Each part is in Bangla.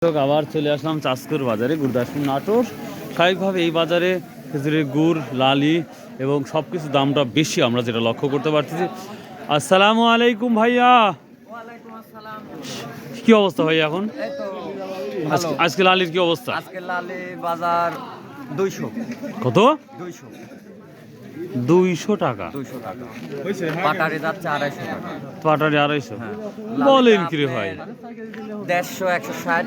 আবার চলে আসলাম চাষকুর বাজারে, গুরদাসপুর নাটোর। স্বাভাবিকভাবে এই বাজারে খেজুরের গুড়, লালি এবং সব কিছু দামটা বেশি, আমরা যেটা লক্ষ্য করতে পারতেছি। আসসালামু আলাইকুম ভাইয়া, কি অবস্থা ভাইয়া এখন? আজকে লালির কি অবস্থা? আজকে লালি বাজার 200। কত? 200 200 টাকা। 200 টাকা। পাটারি যাচ্ছে 250 টাকা। পাটারি 250? হ্যাঁ। বলেন কি রে ভাই? 150 160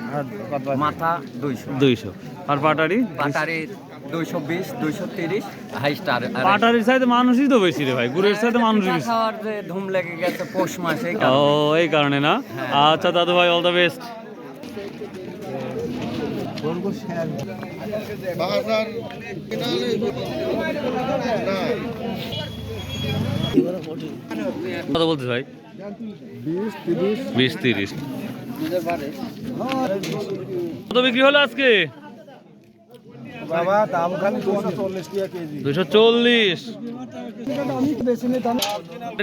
মাথা 200। 200 আর পাটারি? পাটারি 220 230 হাইস্ট। আর পাটারির সাথে মানুষই তো বেশি রে ভাই, গুড়ের সাথে মানুষই বেশি। খাওয়ার যে ধুম লেগে গেছে পৌষ মাসে, এই ও কারণে। এই কারণে না? আচ্ছা দাদু ভাই, অল দ্য বেস্ট। কত বলতে ভাই? 20-30। কত বিক্রি হলো আজকে? বাবা দাম খালি 240 টাকা কেজি। 240 বেশি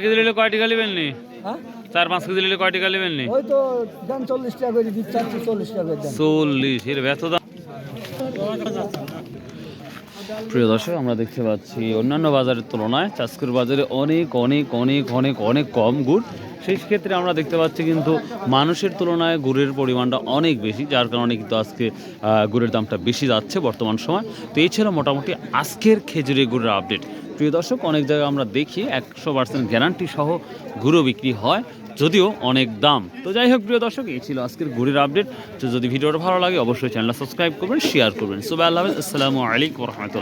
কেজি নিলে কয় টাকা নেবেন নি? হ্যাঁ 4-5 কেজি নিলে কয় টাকা নেবেন নি? ওই তো দাম 40 টাকা করে দিচ্ছি, 40 টাকা করে দাম। 40 এর ব্যর্থ দাম। প্রিয় দর্শক, আমরা দেখতে পাচ্ছি অন্যান্য বাজারের তুলনায় চাষকুর বাজারে অনেক অনেক অনেক অনেক অনেক কম গুড়। সেই ক্ষেত্রে আমরা দেখতে পাচ্ছি কিন্তু মানুষের তুলনায় গুড়ের পরিমাণটা অনেক বেশি, যার কারণে কিন্তু আজকে গুড়ের দামটা বেশি যাচ্ছে বর্তমান সময়। তো এই ছিল মোটামুটি আজকের খেজুরি গুড়ের আপডেট। প্রিয় দর্শক, অনেক জায়গায় আমরা দেখি 100% গ্যারান্টি সহ গুঁড়ো বিক্রি হয়, যদিও অনেক দাম। তো যাই হোক প্রিয় দর্শক, এই ছিল আজকের গুড়ের আপডেট। তো যদি ভিডিওটা ভালো লাগে অবশ্যই চ্যানেলটা সাবস্ক্রাইব করবেন, শেয়ার করবেন। সো আল্লাহ হাফেজ, আসসালামু আলাইকুম ওয়া রাহমাতুল্লাহ।